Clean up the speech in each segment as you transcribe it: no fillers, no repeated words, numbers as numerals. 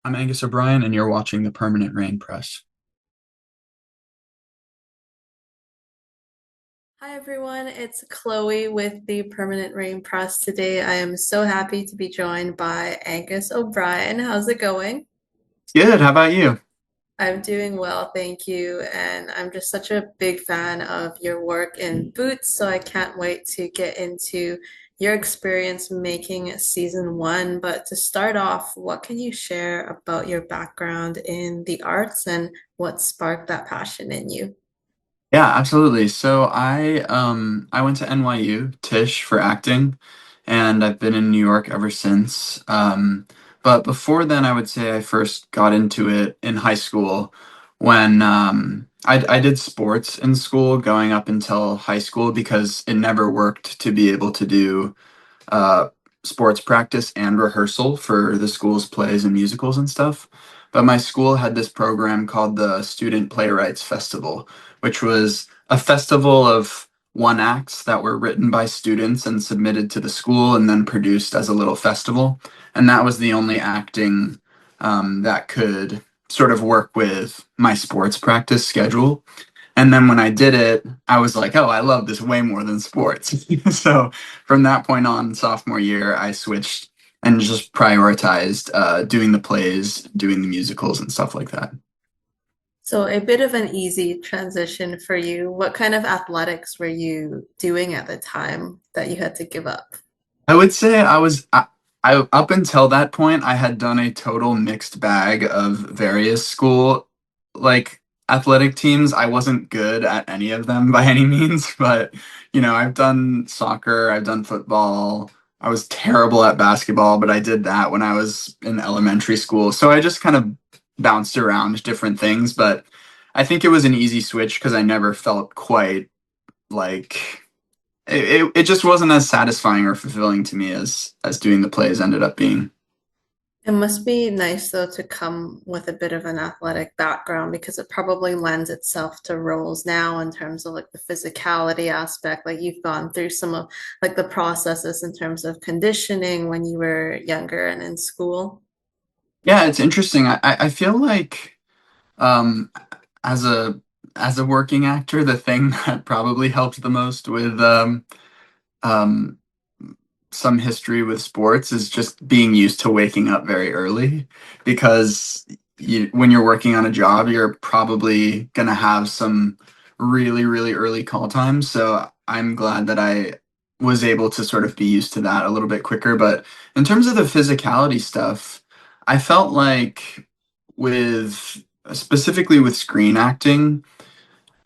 I'm Angus O'Brien, and you're watching the Permanent Rain Press. Hi everyone, it's Chloe with the Permanent Rain Press. Today I am so happy to be joined by Angus O'Brien. How's it going? Good. How about you? I'm doing well, thank you. And I'm just such a big fan of your work in Boots, so I can't wait to get into your experience making season one. But to start off, what can you share about your background in the arts and what sparked that passion in you? Yeah, absolutely. So I went to NYU Tisch for acting, and I've been in New York ever since. But before then, I would say I first got into it in high school when I did sports in school going up until high school because it never worked to be able to do uh, sports practice and rehearsal for the school's plays and musicals and stuff. But my school had this program called the Student Playwrights Festival, which was a festival of one acts that were written by students and submitted to the school and then produced as a little festival. And that was the only acting that could sort of work with my sports practice schedule. And then when I did it, I was like, oh, I love this way more than sports. So from that point on, sophomore year, I switched and just prioritized doing the plays, doing the musicals, and stuff like that. So a bit of an easy transition for you. What kind of athletics were you doing at the time that you had to give up? I would say I up until that point, I had done a total mixed bag of various school like athletic teams. I wasn't good at any of them by any means, but I've done soccer, I've done football. I was terrible at basketball, but I did that when I was in elementary school. So I just kind of bounced around different things, but I think it was an easy switch because I never felt quite like it just wasn't as satisfying or fulfilling to me as doing the plays ended up being. It must be nice though to come with a bit of an athletic background because it probably lends itself to roles now in terms of like the physicality aspect. Like you've gone through some of like the processes in terms of conditioning when you were younger and in school. Yeah, it's interesting. I feel like um as a working actor, the thing that probably helped the most with um some history with sports is just being used to waking up very early because when you're working on a job, you're probably gonna have some really, really early call times. So I'm glad that I was able to sort of be used to that a little bit quicker. But in terms of the physicality stuff, I felt like with specifically with screen acting,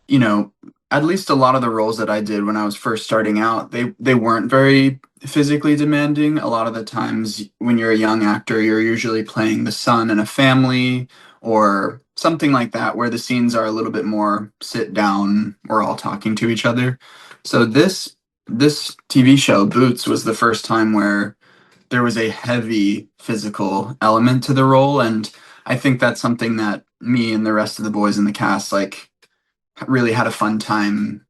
you know, at least a lot of the roles that I did when I was first starting out, they weren't very physically demanding. A lot of the times when you're a young actor, you're usually playing the son in a family or something like that, where the scenes are a little bit more sit down, we're all talking to each other. So this TV show, Boots, was the first time where there was a heavy physical element to the role, and I think that's something that me and the rest of the boys in the cast really had a fun time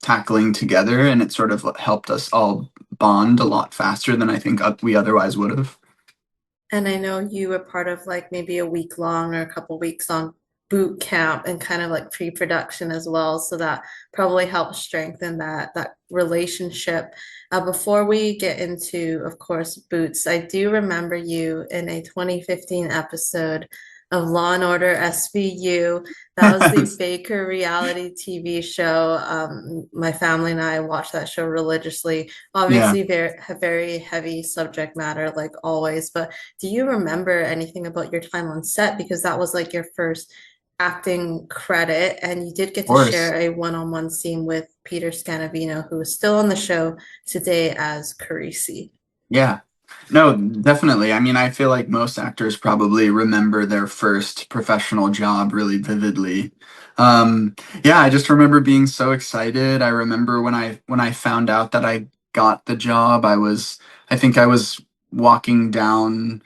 tackling together, and it sort of helped us all bond a lot faster than I think we otherwise would have. And I know you were part of like maybe a week long or a couple weeks on boot camp and kind of like pre-production as well. So that probably helped strengthen that relationship. Before we get into, of course, Boots, I do remember you in a 2015 episode of Law and Order SVU. That was the Baker reality TV show. My family and I watched that show religiously. Yeah, Obviously, very heavy subject matter, like always, but do you remember anything about your time on set? Because that was like your first acting credit, and you did of get to course. share a one-on-one scene with Peter Scanavino, who is still on the show today as Carisi. Yeah. No, definitely. I mean, I feel like most actors probably remember their first professional job really vividly. Um, yeah, I just remember being so excited. I remember when I found out that I got the job, I think I was walking down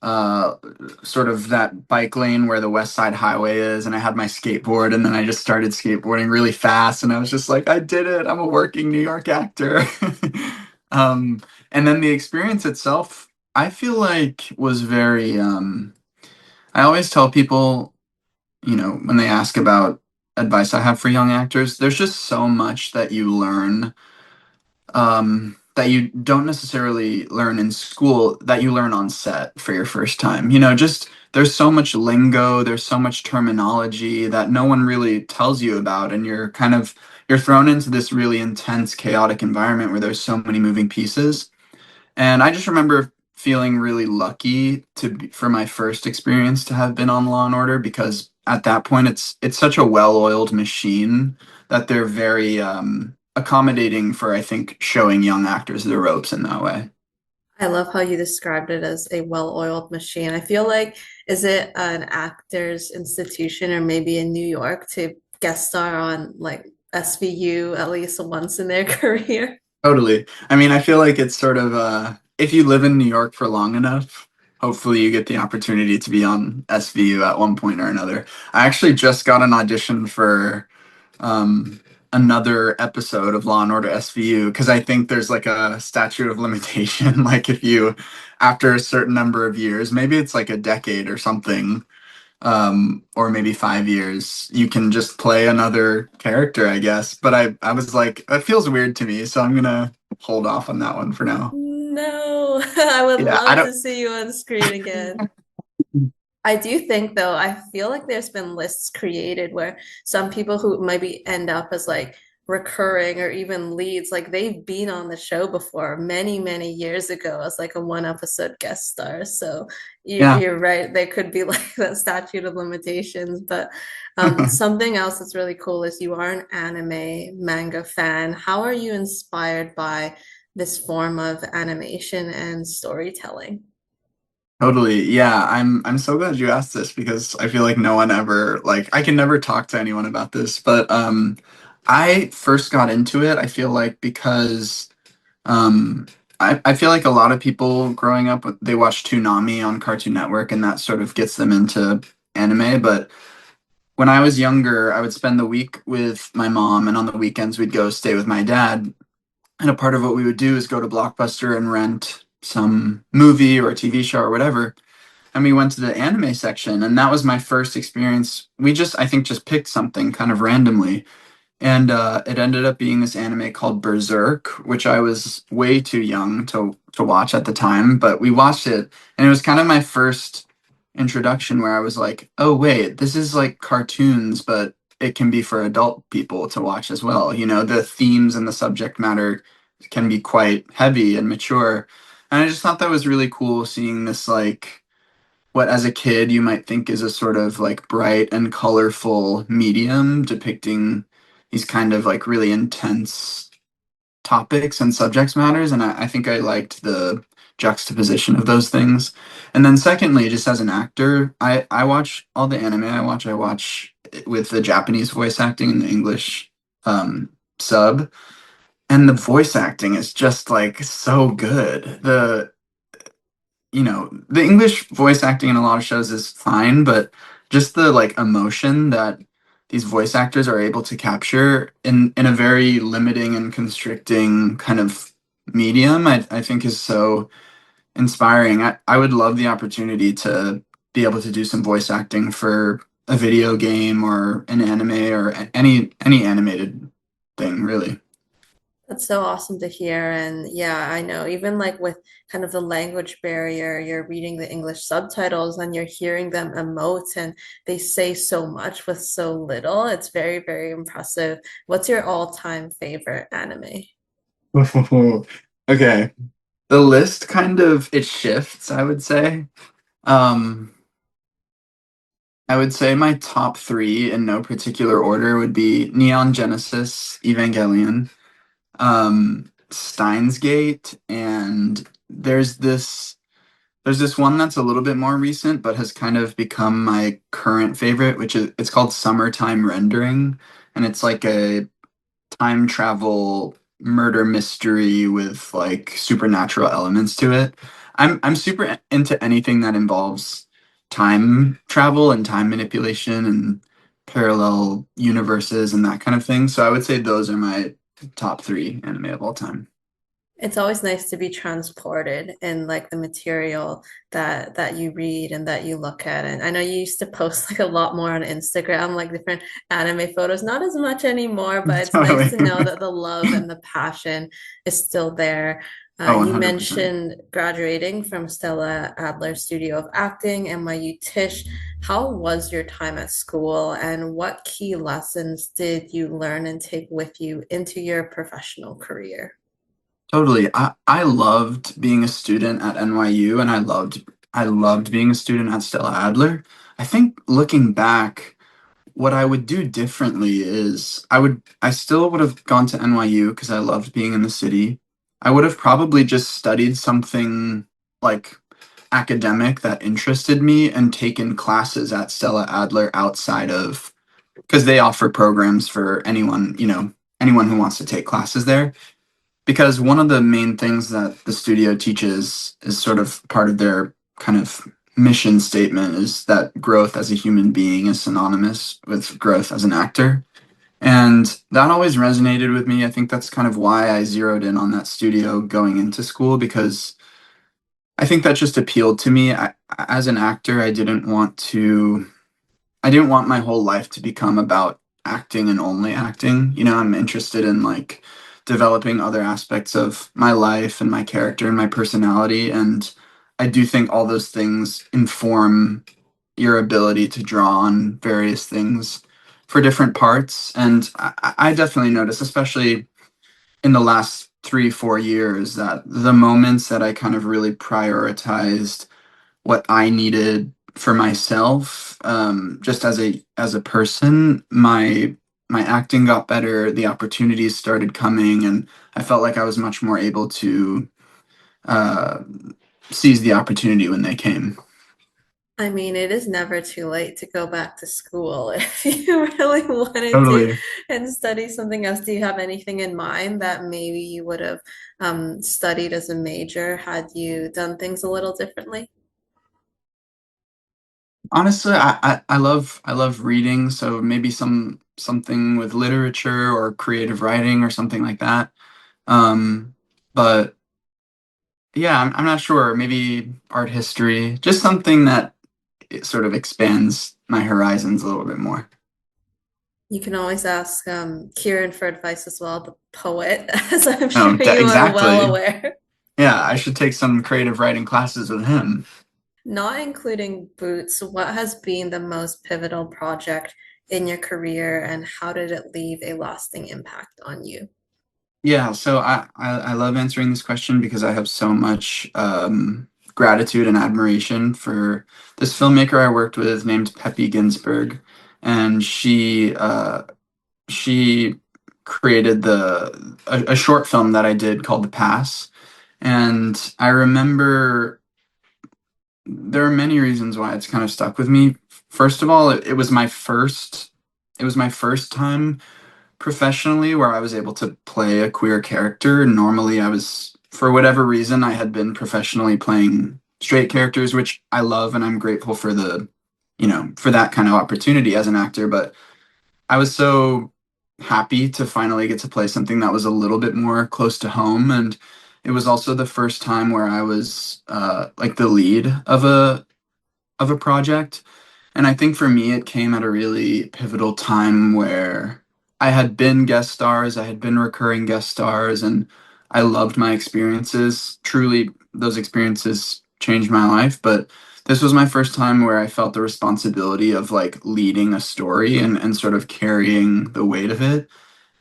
uh sort of that bike lane where the West Side Highway is, and I had my skateboard, and then I just started skateboarding really fast, and I was just like, I did it. I'm a working New York actor. Um, and then the experience itself, I feel like was very I always tell people, when they ask about advice I have for young actors, there's just so much that you learn that you don't necessarily learn in school that you learn on set for your first time. Just there's so much lingo, there's so much terminology that no one really tells you about, and you're thrown into this really intense, chaotic environment where there's so many moving pieces. And I just remember feeling really lucky for my first experience to have been on Law and Order because at that point it's such a well-oiled machine that they're very accommodating for I think showing young actors the ropes in that way. I love how you described it as a well-oiled machine. I feel like, is it an actor's institution or maybe in New York to guest star on like SVU at least once in their career? Totally. I mean, I feel like it's sort of if you live in New York for long enough, hopefully you get the opportunity to be on SVU at one point or another. I actually just got an audition for um, another episode of Law and Order SVU because I think there's like a statute of limitation. Like if you, after a certain number of years, maybe it's like a decade or something, or maybe 5 years, you can just play another character, I guess. But I was like, that feels weird to me, so I'm gonna hold off on that one for now. No, I would Yeah, I love don't. to see you on screen again. I do think though, I feel like there's been lists created where some people who maybe end up as like recurring or even leads, like they've been on the show before many, many years ago as like a one episode guest star. So Yeah. you're right, there could be like that statute of limitations. But something else that's really cool is you are an anime manga fan. How are you inspired by this form of animation and storytelling? Totally. Yeah, I'm so glad you asked this because I feel like no one ever like I can never talk to anyone about this, but I first got into it, I feel like because I feel like a lot of people growing up they watch Toonami on Cartoon Network and that sort of gets them into anime, but when I was younger, I would spend the week with my mom and on the weekends we'd go stay with my dad. And a part of what we would do is go to Blockbuster and rent some movie or a TV show or whatever, and we went to the anime section, and that was my first experience. We just I think just picked something kind of randomly, and it ended up being this anime called Berserk, which I was way too young to watch at the time, but we watched it, and it was kind of my first introduction where I was like, oh wait, this is like cartoons, but it can be for adult people to watch as well. The themes and the subject matter can be quite heavy and mature, and I just thought that was really cool seeing this like what as a kid you might think is a sort of like bright and colorful medium depicting these kind of like really intense topics and subjects matters. And I think I liked the juxtaposition of those things. And then secondly, just as an actor, I watch all the anime I watch it with the Japanese voice acting and the English sub. And the voice acting is just like so good. The English voice acting in a lot of shows is fine, but just the like emotion that these voice actors are able to capture in a very limiting and constricting kind of medium, I think is so inspiring. I would love the opportunity to be able to do some voice acting for a video game or an anime or any animated thing, really. That's so awesome to hear. And yeah, I know even like with kind of the language barrier, you're reading the English subtitles and you're hearing them emote and they say so much with so little. It's very, very impressive. What's your all-time favorite anime? Okay. The list kind of it shifts, I would say. Um, I would say my top three in no particular order would be Neon Genesis Evangelion, Steins Gate, and there's this one that's a little bit more recent but has kind of become my current favorite, which is it's called Summertime Rendering, and it's like a time travel murder mystery with like supernatural elements to it. I'm super into anything that involves time travel and time manipulation and parallel universes and that kind of thing. So I would say those are my top three anime of all time. It's always nice to be transported in like the material that you read and that you look at. And I know you used to post like a lot more on Instagram, like different anime photos, not as much anymore, but it's nice Totally. to know that the love and the passion is still there. Oh, You 100%. mentioned graduating from Stella Adler Studio of Acting, NYU Tisch. How was your time at school, and what key lessons did you learn and take with you into your professional career? Totally. I loved being a student at NYU, and I loved being a student at Stella Adler. I think looking back, what I would do differently is I still would have gone to NYU because I loved being in the city. I would have probably just studied something like academic that interested me and taken classes at Stella Adler outside of, because they offer programs for anyone, anyone who wants to take classes there. Because one of the main things that the studio teaches is sort of part of their kind of mission statement is that growth as a human being is synonymous with growth as an actor. And that always resonated with me. I think that's kind of why I zeroed in on that studio going into school, because I think that just appealed to me. As an actor, I didn't want my whole life to become about acting and only acting. I'm interested in like developing other aspects of my life and my character and my personality. And I do think all those things inform your ability to draw on various things for different parts. And I definitely notice, especially in the last 3, 4 years, that the moments that I kind of really prioritized what I needed for myself, just as a person, my acting got better, the opportunities started coming, and I felt like I was much more able to uh, seize the opportunity when they came. I mean, it is never too late to go back to school if you really wanted to Totally. and study something else. Do you have anything in mind that maybe you would have studied as a major had you done things a little differently? Honestly, I love reading, so maybe something with literature or creative writing or something like that. But yeah, I'm not sure. Maybe art history, just something that it sort of expands my horizons a little bit more. You can always ask Kieran for advice as well, the poet, as I'm Oh, sure you are well exactly. aware. Yeah, I should take some creative writing classes with him. Not including Boots, what has been the most pivotal project in your career and how did it leave a lasting impact on you? Yeah, so I love answering this question because I have so much gratitude and admiration for this filmmaker I worked with named Pepi Ginsberg, and she created a short film that I did called The Pass, and I remember there are many reasons why it's kind of stuck with me. First of all, it was my first time professionally where I was able to play a queer character. Normally, for whatever reason, I had been professionally playing straight characters, which I love, and I'm grateful for for that kind of opportunity as an actor. But I was so happy to finally get to play something that was a little bit more close to home. And it was also the first time where I was like the lead of a project. And I think for me, it came at a really pivotal time where I had been guest stars, I had been recurring guest stars, and I loved my experiences. Truly, those experiences changed my life. But this was my first time where I felt the responsibility of like leading a story and sort of carrying the weight of it.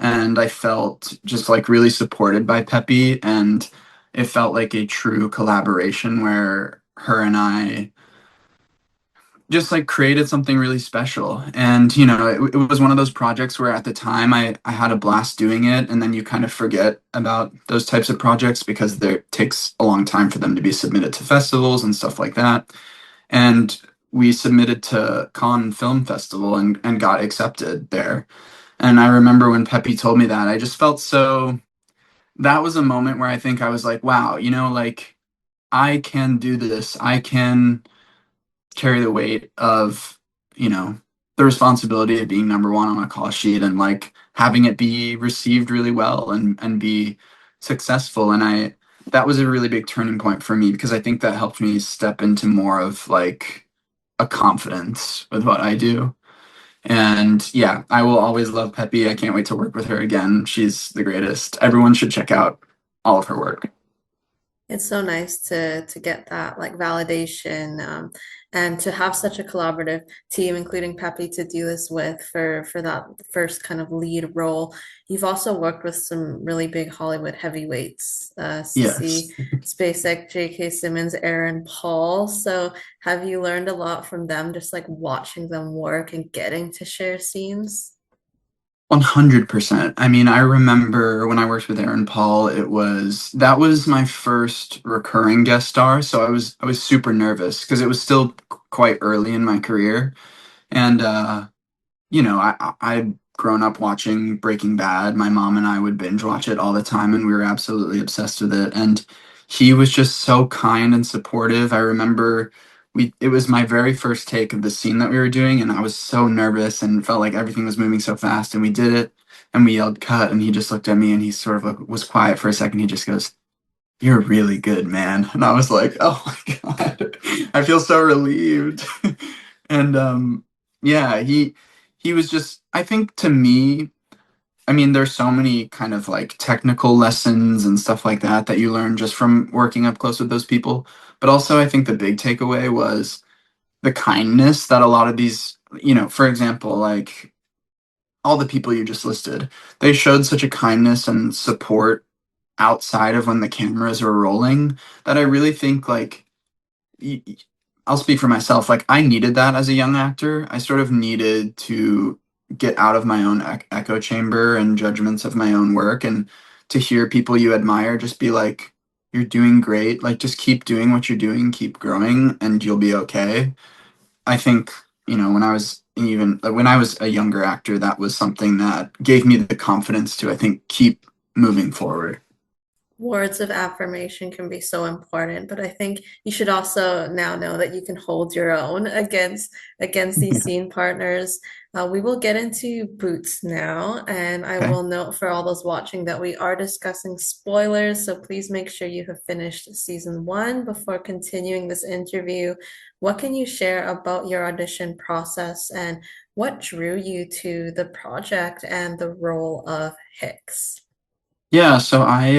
And I felt just like really supported by Peppy, and it felt like a true collaboration where her and I just like created something really special. And it was one of those projects where at the time I had a blast doing it, and then you kind of forget about those types of projects because it takes a long time for them to be submitted to festivals and stuff like that. And we submitted to Cannes Film Festival and got accepted there. And I remember when Peppy told me that, I just felt so, that was a moment where I think I was like, wow, like I can do this. I can carry the weight of, you know, the responsibility of being number one on a call sheet and like having it be received really well and be successful. And that was a really big turning point for me because I think that helped me step into more of like a confidence with what I do. And yeah, I will always love Pepi. I can't wait to work with her again. She's the greatest. Everyone should check out all of her work. It's so nice to get that like validation, and to have such a collaborative team, including Pepe, to do this with for that first kind of lead role. You've also worked with some really big Hollywood heavyweights, Yes. CC Spacek, J.K. Simmons, Aaron Paul. So have you learned a lot from them, just like watching them work and getting to share scenes? 100%. I mean, I remember when I worked with Aaron Paul, that was my first recurring guest star, so I was super nervous because it was still quite early in my career. And I'd grown up watching Breaking Bad. My mom and I would binge watch it all the time, and we were absolutely obsessed with it. And he was just so kind and supportive. I remember it was my very first take of the scene that we were doing, and I was so nervous and felt like everything was moving so fast. And we did it, and we yelled cut, and he just looked at me, and he sort of like, was quiet for a second. He just goes, "You're really good, man." And I was like, "Oh my God." I feel so relieved. And yeah, he was just, I think to me, I mean, there's so many kind of like technical lessons and stuff like that that you learn just from working up close with those people. But also, I think the big takeaway was the kindness that a lot of these, for example, like all the people you just listed, they showed such a kindness and support outside of when the cameras were rolling that I really think like y- y- I'll speak for myself. Like I needed that as a young actor. I sort of needed to get out of my own echo chamber and judgments of my own work and to hear people you admire just be like, "You're doing great. Like just keep doing what you're doing, keep growing, and you'll be okay." I think, when I was a younger actor, that was something that gave me the confidence to, I think, keep moving forward. Words of affirmation can be so important, but I think you should also now know that you can hold your own against these Yeah. scene partners. We will get into Boots now, and I Okay. will note for all those watching that we are discussing spoilers, so please make sure you have finished season one before continuing this interview. What can you share about your audition process and what drew you to the project and the role of Hicks? Yeah, so I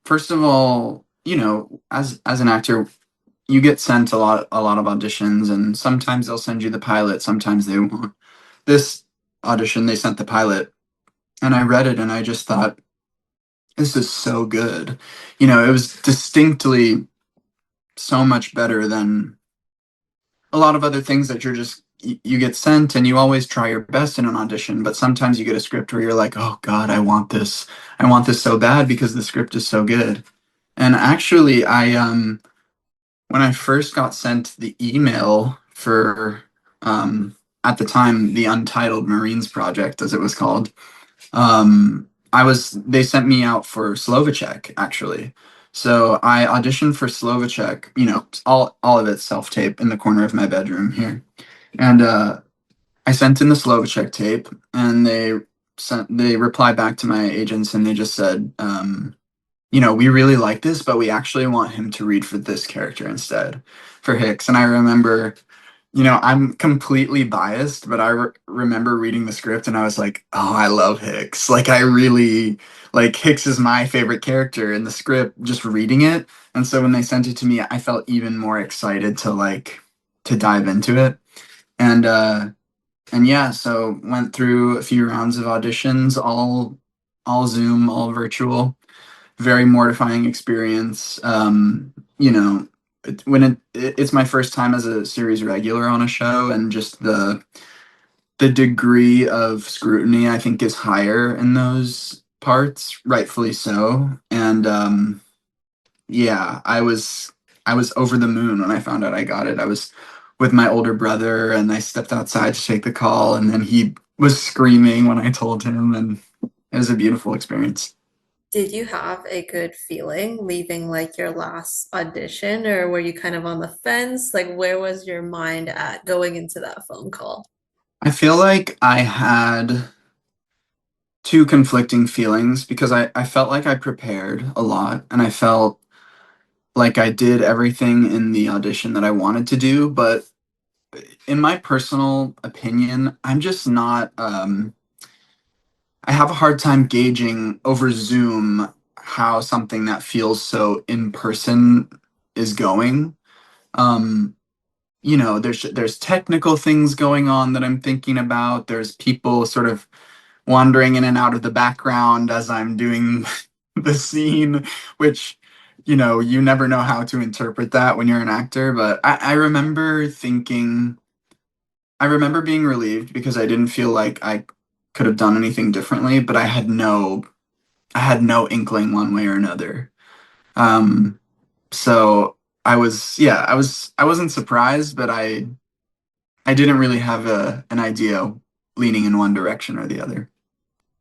first of all, as an actor, you get sent a lot of auditions, and sometimes they'll send you the pilot, sometimes they won't. This audition, they sent the pilot, and I read it, and I just thought, this is so good. It was distinctly so much better than a lot of other things that you get sent, and you always try your best in an audition, but sometimes you get a script where you're like, oh God, I want this so bad because the script is so good. And actually, when I first got sent the email for, at the time, the Untitled Marines Project, as it was called, they sent me out for Slovacek, actually. So I auditioned for Slovacek, all of it self-tape in the corner of my bedroom here. And I sent in the Slovacek tape, and they replied back to my agents, and they just said, we really like this, but we actually want him to read for this character instead, for Hicks. And I remember, I'm completely biased, but I remember reading the script and I was like, oh, I love Hicks. Like, I really, like, Hicks is my favorite character in the script, just reading it. And so when they sent it to me, I felt even more excited to dive into it. And, and yeah, so went through a few rounds of auditions, all Zoom, all virtual, very mortifying experience. It's my first time as a series regular on a show, and just the degree of scrutiny I think is higher in those parts, rightfully so. And yeah, I was over the moon when I found out I got it. I was with my older brother, and I stepped outside to take the call, and then he was screaming when I told him, and it was a beautiful experience. Did you have a good feeling leaving like your last audition, or were you kind of on the fence? Like, where was your mind at going into that phone call? I feel like I had two conflicting feelings because I felt like I prepared a lot and I felt like I did everything in the audition that I wanted to do, but in my personal opinion, I'm just not I have a hard time gauging over Zoom how something that feels so in person is going. Um, there's technical things going on that I'm thinking about. There's people sort of wandering in and out of the background as I'm doing the scene, which, you never know how to interpret that when you're an actor. But I remember being relieved because I didn't feel like I could have done anything differently, but I had no inkling one way or another. Um, so I wasn't surprised, but I didn't really have an idea leaning in one direction or the other.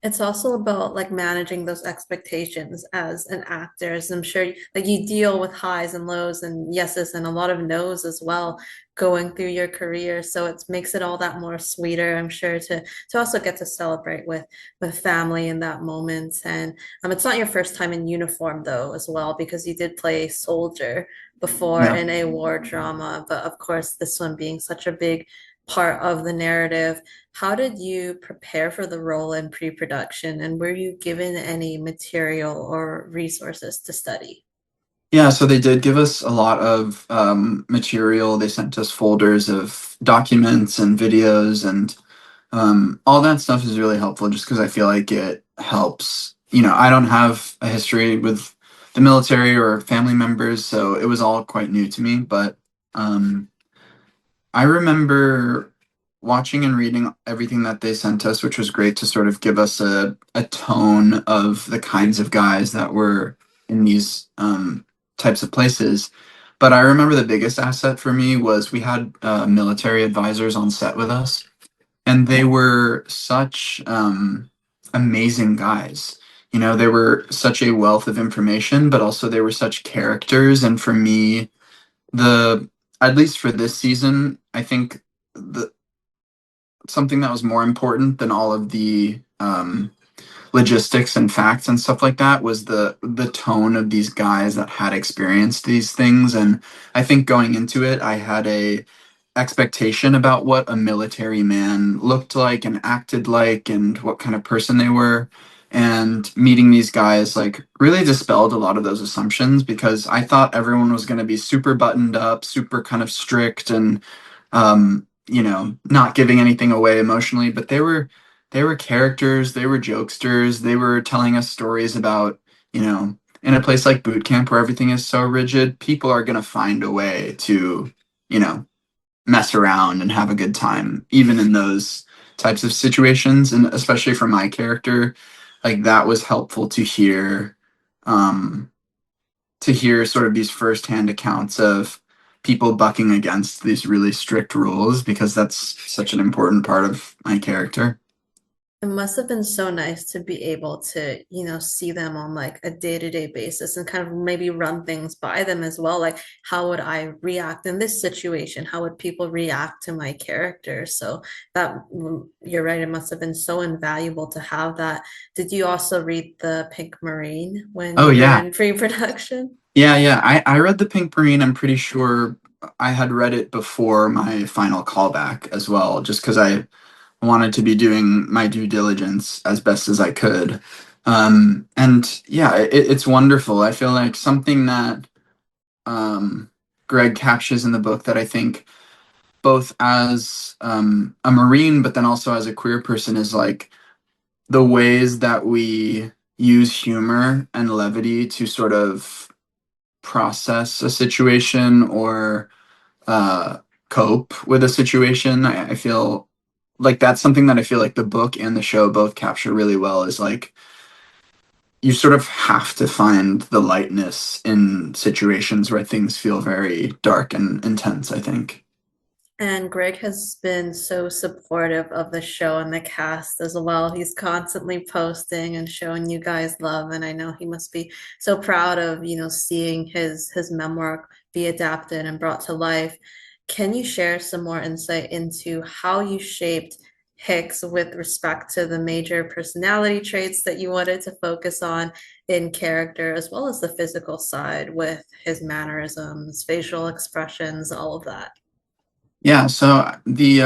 It's also about like managing those expectations as an actor. As I'm sure like you deal with highs and lows and yeses and a lot of no's as well going through your career. So it makes it all that more sweeter, I'm sure, to also get to celebrate with family in that moment. And it's not your first time in uniform though, as well, because you did play soldier before Yeah. in a war drama. But of course, this one being such a big part of the narrative. How did you prepare for the role in pre-production, and were you given any material or resources to study? Yeah, so they did give us a lot of material. They sent us folders of documents and videos, and all that stuff is really helpful just because I feel like it helps. I don't have a history with the military or family members, so it was all quite new to me. But um, I remember watching and reading everything that they sent us, which was great to sort of give us a tone of the kinds of guys that were in these types of places. But I remember the biggest asset for me was we had military advisors on set with us, and they were such amazing guys. They were such a wealth of information, but also they were such characters. And for me, the at least for this season, I think the something that was more important than all of the logistics and facts and stuff like that was the tone of these guys that had experienced these things. And I think going into it, I had a expectation about what a military man looked like and acted like and what kind of person they were. And meeting these guys like really dispelled a lot of those assumptions because I thought everyone was going to be super buttoned up, super kind of strict and not giving anything away emotionally, but they were characters, they were jokesters, they were telling us stories about, in a place like boot camp where everything is so rigid, people are going to find a way to, you know, mess around and have a good time, even in those types of situations. And especially for my character, like that was helpful um, to hear sort of these firsthand accounts of people bucking against these really strict rules because that's such an important part of my character. It must have been so nice to be able to, see them on like a day-to-day basis and kind of maybe run things by them as well. Like, how would I react in this situation? How would people react to my character? So that you're right, it must have been so invaluable to have that. Did you also read The Pink Marine when Oh you were yeah. in pre-production? Yeah. I read The Pink Marine. I'm pretty sure I had read it before my final callback as well, just because I wanted to be doing my due diligence as best as I could. And yeah, it's wonderful. I feel like something that um, Greg captures in the book that I think both as a Marine, but then also as a queer person is like the ways that we use humor and levity to sort of process a situation or uh, cope with a situation. I feel like that's something that I feel like the book and the show both capture really well is like you sort of have to find the lightness in situations where things feel very dark and intense, I think. And Greg has been so supportive of the show and the cast as well. He's constantly posting and showing you guys love, and I know he must be so proud of, seeing his memoir be adapted and brought to life. Can you share some more insight into how you shaped Hicks with respect to the major personality traits that you wanted to focus on in character, as well as the physical side with his mannerisms, facial expressions, all of that. Yeah, so the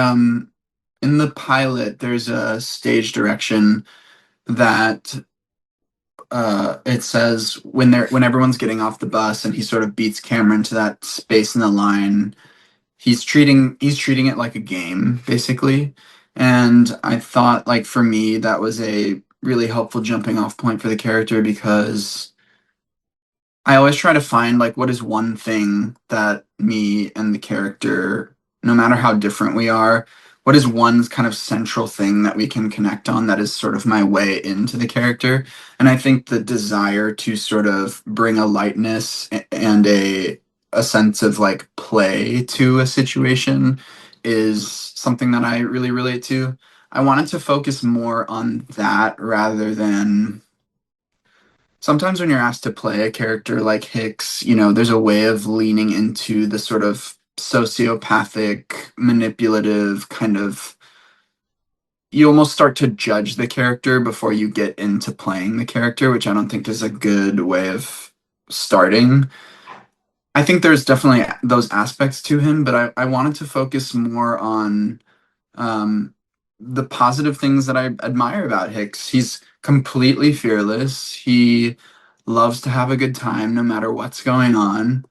in the pilot there's a stage direction that it says when everyone's getting off the bus and he sort of beats Cameron to that space in the line, he's treating it like a game, basically. And I thought, like, for me, that was a really helpful jumping off point for the character because I always try to find like what is one thing that me and the character, no matter how different we are, what is one kind of central thing that we can connect on that is sort of my way into the character. And I think the desire to sort of bring a lightness and a sense of like play to a situation is something that I really relate to. I wanted to focus more on that rather than sometimes when you're asked to play a character like Hicks, there's a way of leaning into the sort of sociopathic, manipulative kind of. You almost start to judge the character before you get into playing the character, which I don't think is a good way of starting. I think there's definitely those aspects to him, but I wanted to focus more on um, the positive things that I admire about Hicks. He's completely fearless. He loves to have a good time no matter what's going on.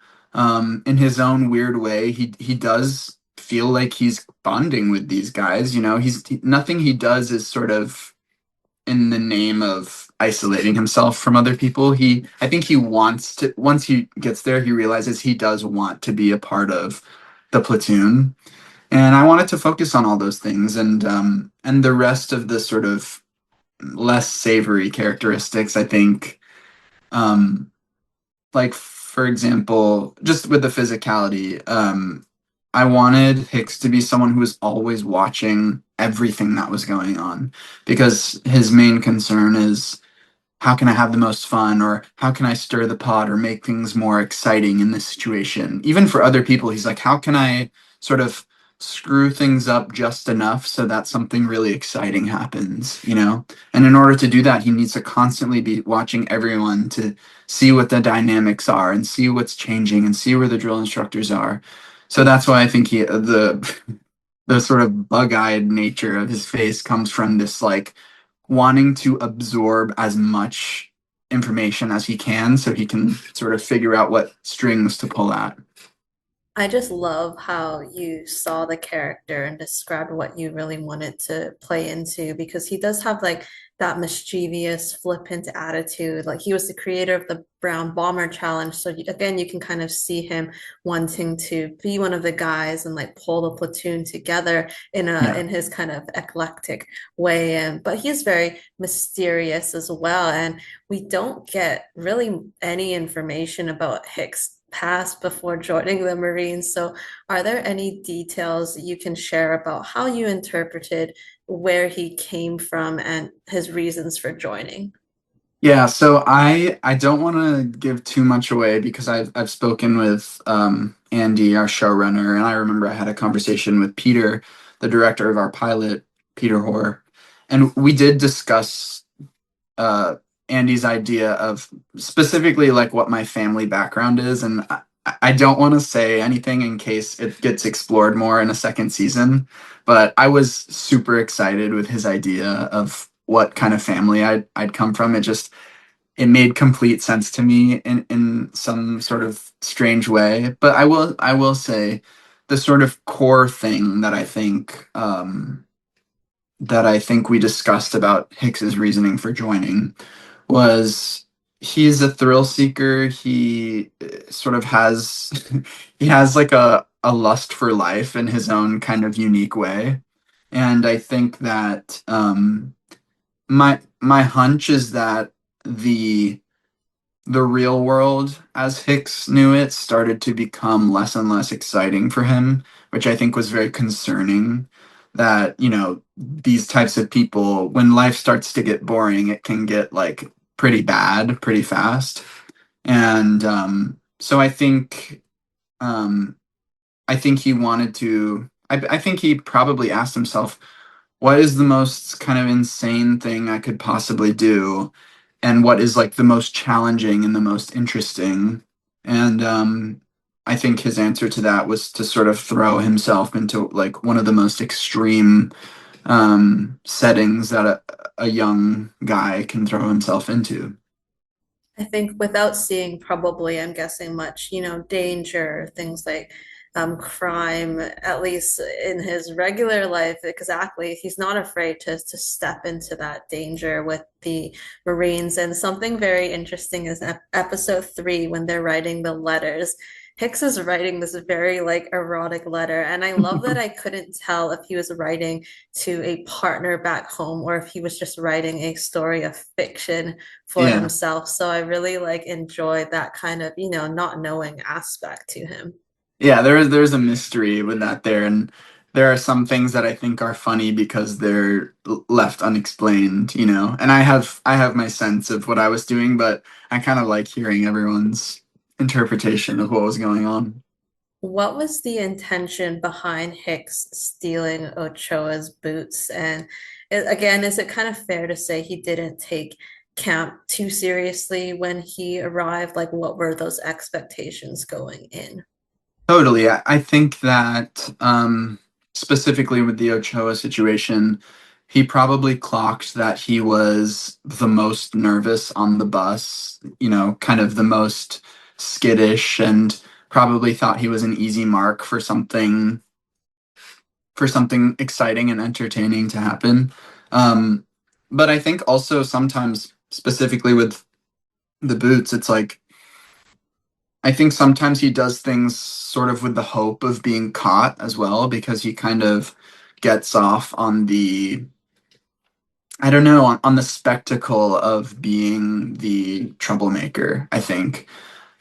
In his own weird way, he does feel like he's bonding with these guys. Nothing he does is sort of in the name of isolating himself from other people. I think he wants to. Once he gets there, he realizes he does want to be a part of the platoon, and I wanted to focus on all those things and the rest of the sort of less savory characteristics. I think, um, like for example, just with the physicality, I wanted Hicks to be someone who was always watching everything that was going on because his main concern is how can I have the most fun or how can I stir the pot or make things more exciting in this situation? Even for other people, he's like, how can I sort of screw things up just enough so that something really exciting happens? And in order to do that, he needs to constantly be watching everyone to see what the dynamics are and see what's changing and see where the drill instructors are. So that's why I think the sort of bug-eyed nature of his face comes from this like wanting to absorb as much information as he can so he can sort of figure out what strings to pull at. I just love how you saw the character and described what you really wanted to play into because he does have like that mischievous, flippant attitude. Like he was the creator of the Brown Bomber Challenge. So again, you can kind of see him wanting to be one of the guys and like pull the platoon together Yeah. in his kind of eclectic way. And but he's very mysterious as well. And we don't get really any information about Hicks past before joining the Marines. So, are there any details you can share about how you interpreted where he came from and his reasons for joining? Yeah, so I don't want to give too much away because I've spoken with Andy, our showrunner, and I remember I had a conversation with Peter, the director of our pilot, Peter Hoare, and we did discuss uh, Andy's idea of specifically like what my family background is, and I don't want to say anything in case it gets explored more in a second season, but I was super excited with his idea of what kind of family I'd come from. It made complete sense to me in some sort of strange way. But I will say the sort of core thing that I think we discussed about Hicks's reasoning for joining was he's a thrill seeker. He sort of has he has like a lust for life in his own kind of unique way. And I think that my hunch is that the the real world, as Hicks knew it, started to become less and less exciting for him, which I think was very concerning. That, these types of people, when life starts to get boring, it can get like pretty bad pretty fast. And so I think he wanted to, I think he probably asked himself, what is the most kind of insane thing I could possibly do, and what is like the most challenging and the most interesting. And I think his answer to that was to sort of throw himself into like one of the most extreme settings that a young guy can throw himself into. I think without seeing probably, I'm guessing much, danger, things like crime, at least in his regular life, exactly. He's not afraid to step into that danger with the Marines. And something very interesting is episode 3 when they're writing the letters. Hicks is writing this very like erotic letter, and I love that I couldn't tell if he was writing to a partner back home or if he was just writing a story of fiction for Yeah. himself. So I really like enjoyed that kind of, not knowing aspect to him. Yeah, there's a mystery with that there, and there are some things that I think are funny because they're left unexplained, you know. And I have my sense of what I was doing, but I kind of like hearing everyone's interpretation of what was going on. What was the intention behind Hicks stealing Ochoa's boots? And again, is it kind of fair to say he didn't take camp too seriously when he arrived? Like, what were those expectations going in? Totally. I think that specifically with the Ochoa situation, he probably clocked that he was the most nervous on the bus, you know, kind of the most skittish, and probably thought he was an easy mark for something exciting and entertaining to happen. Um, but I think also sometimes, specifically with the boots, it's like I think sometimes he does things sort of with the hope of being caught as well, because he kind of gets off on the, I don't know, on the spectacle of being the troublemaker, I think.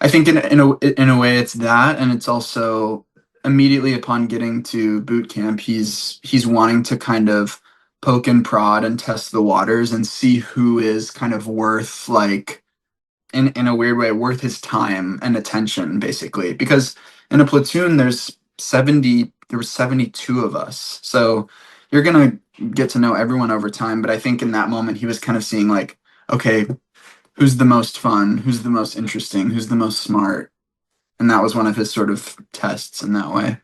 I think in a way it's that, and it's also immediately upon getting to boot camp, he's wanting to kind of poke and prod and test the waters and see who is kind of worth like in a weird way worth his time and attention, basically, because in a platoon there were 72 of us, so you're gonna get to know everyone over time. But I think in that moment he was kind of seeing like, okay, who's the most fun, who's the most interesting, who's the most smart, and that was one of his sort of tests in that way.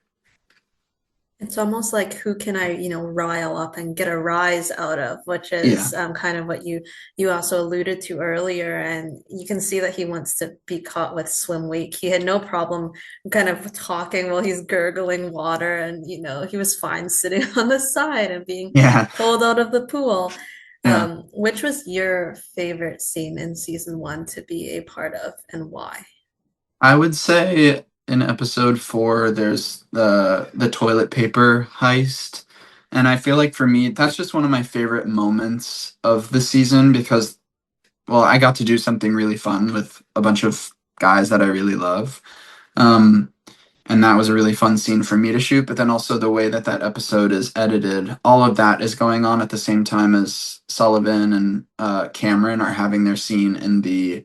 It's almost like who can I, rile up and get a rise out of, which Yeah. is kind of what you also alluded to earlier. And you can see that he wants to be caught with swim weak. He had no problem kind of talking while he's gurgling water, and he was fine sitting on the side and being Yeah. pulled out of the pool. Yeah. Which was your favorite scene in season 1 to be a part of, and why? I would say in episode 4, there's the toilet paper heist, and I feel like for me that's just one of my favorite moments of the season because, well, I got to do something really fun with a bunch of guys that I really love, um, and that was a really fun scene for me to shoot. But then also the way that that episode is edited, all of that is going on at the same time as Sullivan and Cameron are having their scene in the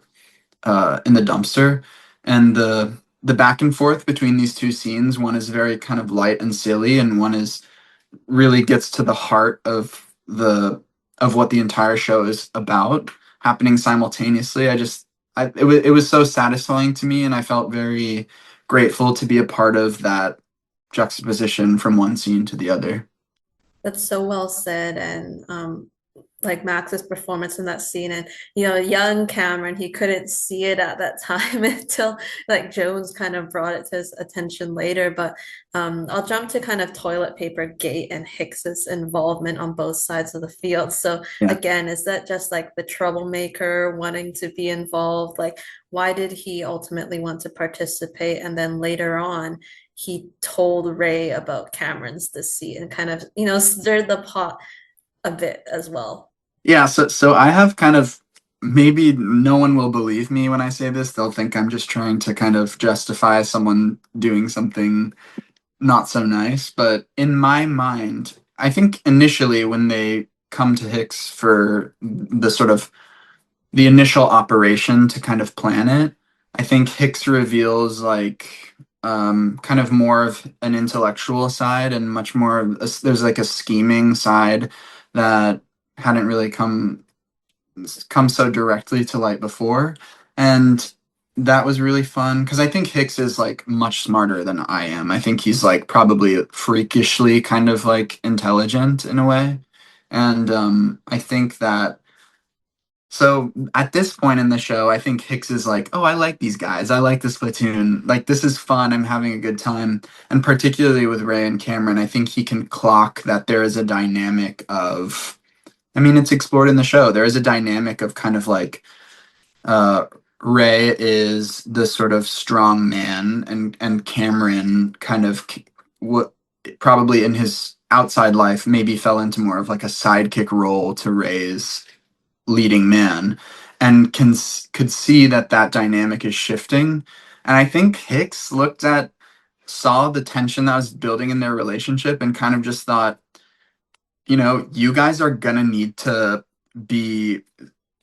dumpster, and the back and forth between these two scenes, one is very kind of light and silly, and one is really gets to the heart of what the entire show is about, happening simultaneously. It was so satisfying to me, and I felt very grateful to be a part of that juxtaposition from one scene to the other. That's so well said. And like Max's performance in that scene, and young Cameron, he couldn't see it at that time until like Jones kind of brought it to his attention later. But I'll jump to kind of toilet paper gate and Hicks's involvement on both sides of the field. So Yeah. again, is that just like the troublemaker wanting to be involved? Like, why did he ultimately want to participate? And then later on, he told Ray about Cameron's deceit and kind of, stirred the pot a bit as well. Yeah, so I have kind of, maybe no one will believe me when I say this. They'll think I'm just trying to kind of justify someone doing something not so nice. But in my mind, I think initially when they come to Hicks for the sort of the initial operation to kind of plan it, I think Hicks reveals like kind of more of an intellectual side and much more of there's like a scheming side that hadn't really come so directly to light before. And that was really fun because I think Hicks is like much smarter than I am. I think he's like probably freakishly kind of like intelligent in a way. And I think that so at this point in the show, I think Hicks is like, oh, I like these guys. I like this platoon. Like, this is fun. I'm having a good time. And particularly with Ray and Cameron, I think he can clock that there is a dynamic of, I mean, it's explored in the show. There is a dynamic of kind of like uh, Ray is the sort of strong man, and Cameron kind of what probably in his outside life maybe fell into more of like a sidekick role to Ray's leading man, and could see that that dynamic is shifting. And I think Hicks saw the tension that was building in their relationship and kind of just thought, you guys are gonna need to be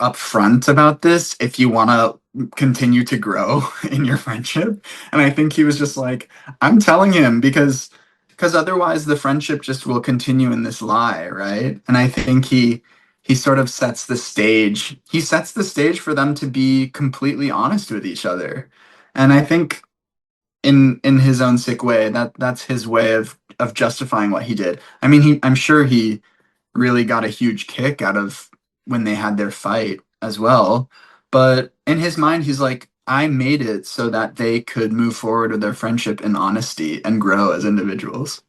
upfront about this if you want to continue to grow in your friendship. And I think he was just like, I'm telling him because otherwise the friendship just will continue in this lie, right? And I think he sort of sets the stage. He sets the stage for them to be completely honest with each other. And I think in his own sick way, that's his way of justifying what he did. I mean, I'm sure he really got a huge kick out of when they had their fight as well. But in his mind, he's like, I made it so that they could move forward with their friendship in honesty and grow as individuals.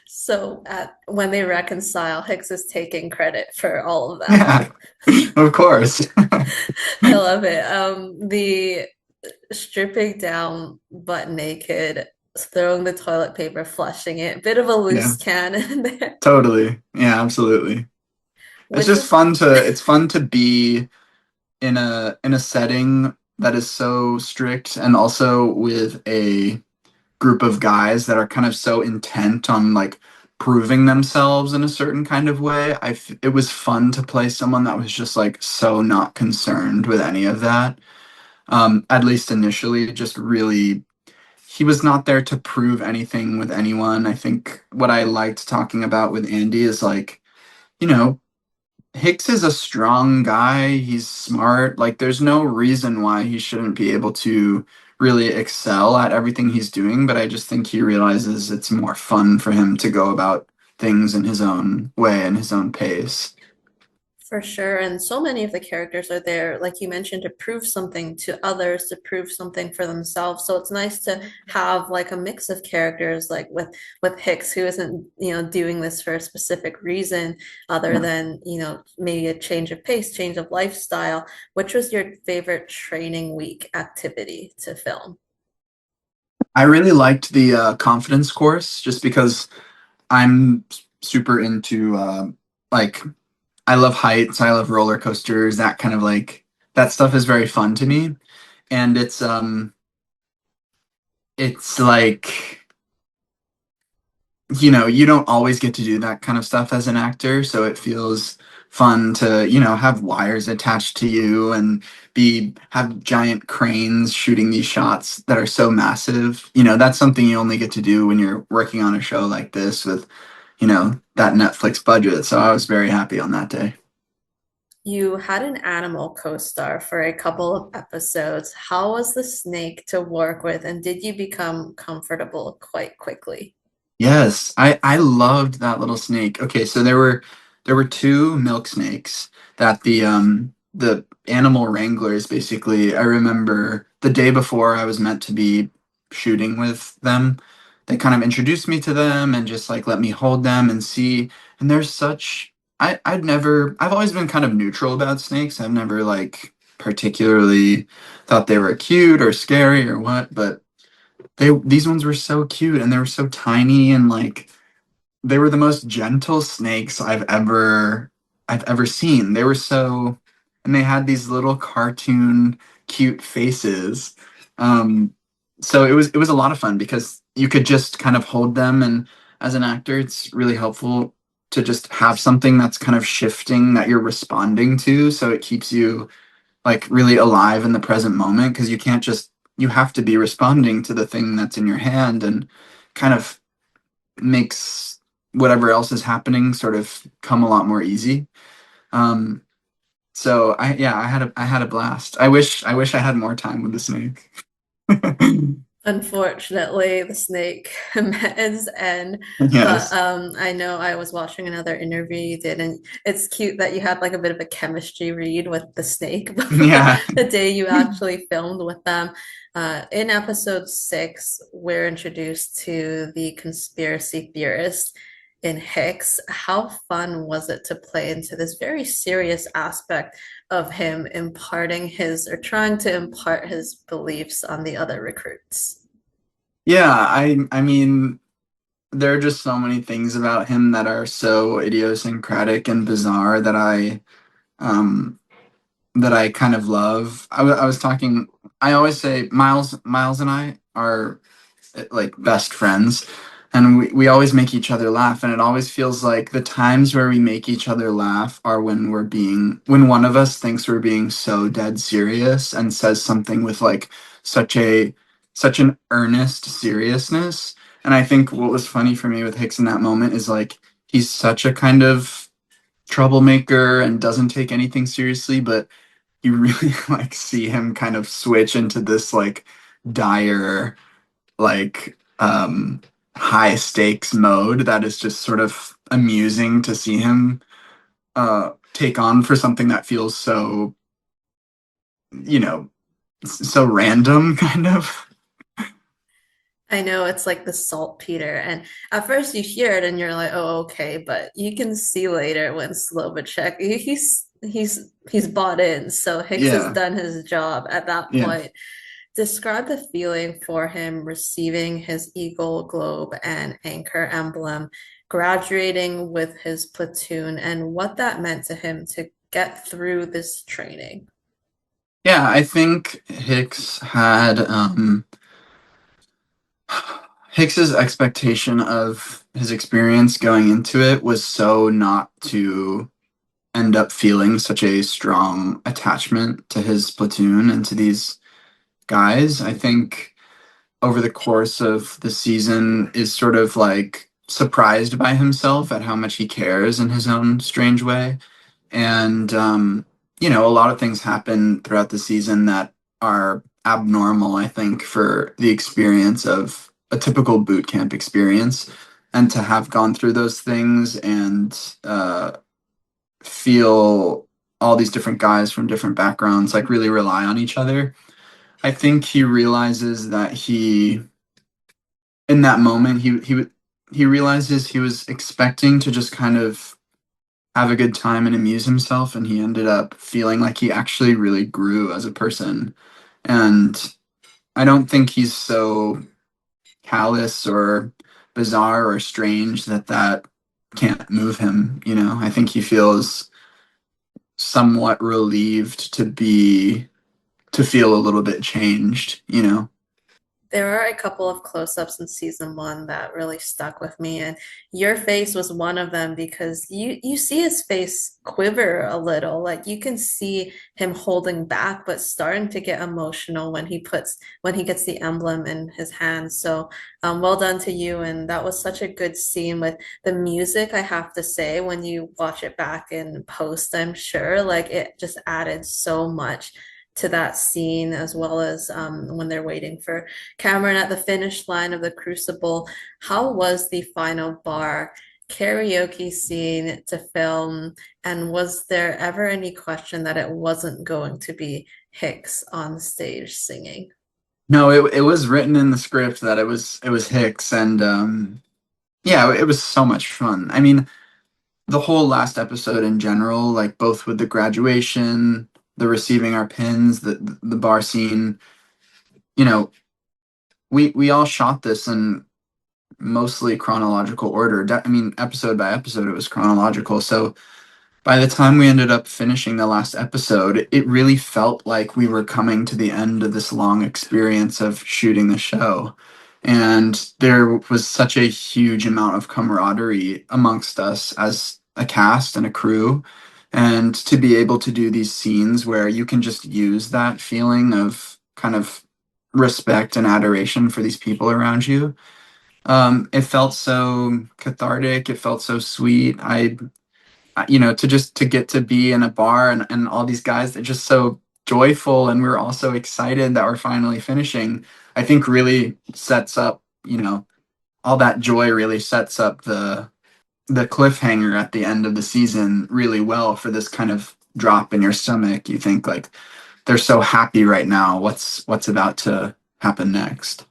So when they reconcile, Hicks is taking credit for all of that. Yeah, of course. I love it. The stripping down butt naked, throwing the toilet paper, flushing it, bit of a Yeah, loose cannon there, totally. Yeah, absolutely. It's which just was fun to be in a setting that is so strict and also with a group of guys that are kind of so intent on like proving themselves in a certain kind of way. It was fun to play someone that was just like so not concerned with any of that. At least initially, just really he was not there to prove anything with anyone. I think what I liked talking about with Andy is like, you know, Hicks is a strong guy. He's smart. Like, there's no reason why he shouldn't be able to really excel at everything he's doing. But I just think he realizes it's more fun for him to go about things in his own way and his own pace. for sure. And so many of the characters are there, like you mentioned, to prove something to others, to prove something for themselves. So it's nice to have like a mix of characters, like with Hicks, who isn't, doing this for a specific reason other Yeah. than, maybe a change of pace, change of lifestyle. Which was your favorite training week activity to film? I really liked the confidence course just because I'm super into like I love heights, I love roller coasters, that kind of like that stuff is very fun to me. And it's like you don't always get to do that kind of stuff as an actor, so it feels fun to, have wires attached to you and be have giant cranes shooting these shots that are so massive. That's something you only get to do when you're working on a show like this with, that Netflix budget. So I was very happy on that day. You had an animal co-star for a couple of episodes. How was the snake to work with, and did you become comfortable quite quickly? Yes, I loved that little snake. Okay, so there were two milk snakes that the animal wranglers basically, I remember the day before I was meant to be shooting with them, they kind of introduced me to them and just like let me hold them and see. And there's such I've always been kind of neutral about snakes. I've never like particularly thought they were cute or scary or what, but these ones were so cute and they were so tiny and like they were the most gentle snakes I've ever seen. They were so and they had these little cartoon cute faces. Um so it was a lot of fun because you could just kind of hold them, and as an actor it's really helpful to just have something that's kind of shifting that you're responding to, so it keeps you like really alive in the present moment because you can't just you have to be responding to the thing that's in your hand, and kind of makes whatever else is happening sort of come a lot more easy. Um, so I had a blast. I wish I had more time with the snake. Unfortunately, the snake met its end. But Yes. I know I was watching another interview you did, and it's cute that you had like a bit of a chemistry read with the snake before Yeah. the day you actually filmed with them. In episode 6, we're introduced to the conspiracy theorist in Hicks. How fun was it to play into this very serious aspect of him imparting his or trying to impart his beliefs on the other recruits? Yeah, I mean, there are just so many things about him that are so idiosyncratic and bizarre um that I kind of love. I was talking, I always say Miles and I are like best friends, and we always make each other laugh, and it always feels like the times where we make each other laugh are when one of us thinks we're being so dead serious and says something with like such a such an earnest seriousness. And I think what was funny for me with Hicks in that moment is like he's such a kind of troublemaker and doesn't take anything seriously, but you really like see him kind of switch into this like dire, like high stakes mode that is just sort of amusing to see him take on for something that feels so, you know, so random kind of. I know it's like the saltpeter, and at first you hear it and you're like, "Oh, okay," but you can see later when Slovacek he's bought in, so Hicks has Yeah. done his job at that Yeah. point. Describe the feeling for him receiving his Eagle Globe and Anchor emblem, graduating with his platoon, and what that meant to him to get through this training. Yeah, I think Hicks's expectation of his experience going into it was so not to end up feeling such a strong attachment to his platoon and to these guys. I think over the course of the season is sort of like surprised by himself at how much he cares in his own strange way. And a lot of things happen throughout the season that are abnormal, I think, for the experience of a typical boot camp experience. And to have gone through those things and feel all these different guys from different backgrounds like really rely on each other. I think he realizes that in that moment, he realizes he was expecting to just kind of have a good time and amuse himself, and he ended up feeling like he actually really grew as a person. And I don't think he's so callous or bizarre or strange that can't move him. I think he feels somewhat relieved to feel a little bit changed. There are a couple of close-ups in season 1 that really stuck with me, and your face was one of them because you see his face quiver a little, like you can see him holding back, but starting to get emotional when he gets the emblem in his hand. So, well done to you, and that was such a good scene with the music. I have to say, when you watch it back in post, I'm sure like it just added so much to that scene, as well as when they're waiting for Cameron at the finish line of the Crucible. How was the final bar karaoke scene to film? And was there ever any question that it wasn't going to be Hicks on stage singing? No, it was written in the script that it was Hicks, and yeah, it was so much fun. I mean, the whole last episode in general, like both with the graduation, the receiving our pins, the bar scene, you know, we all shot this in mostly chronological order. I mean, episode by episode, it was chronological. So by the time we ended up finishing the last episode, it really felt like we were coming to the end of this long experience of shooting the show. And there was such a huge amount of camaraderie amongst us as a cast and a crew. And to be able to do these scenes where you can just use that feeling of kind of respect and adoration for these people around you. It felt so cathartic. It felt so sweet. To just to get to be in a bar and all these guys, they're just so joyful, and we're all so excited that we're finally finishing. I think really sets up, all that joy really sets up the cliffhanger at the end of the season really well for this kind of drop in your stomach. You think like they're so happy right now. What's about to happen next?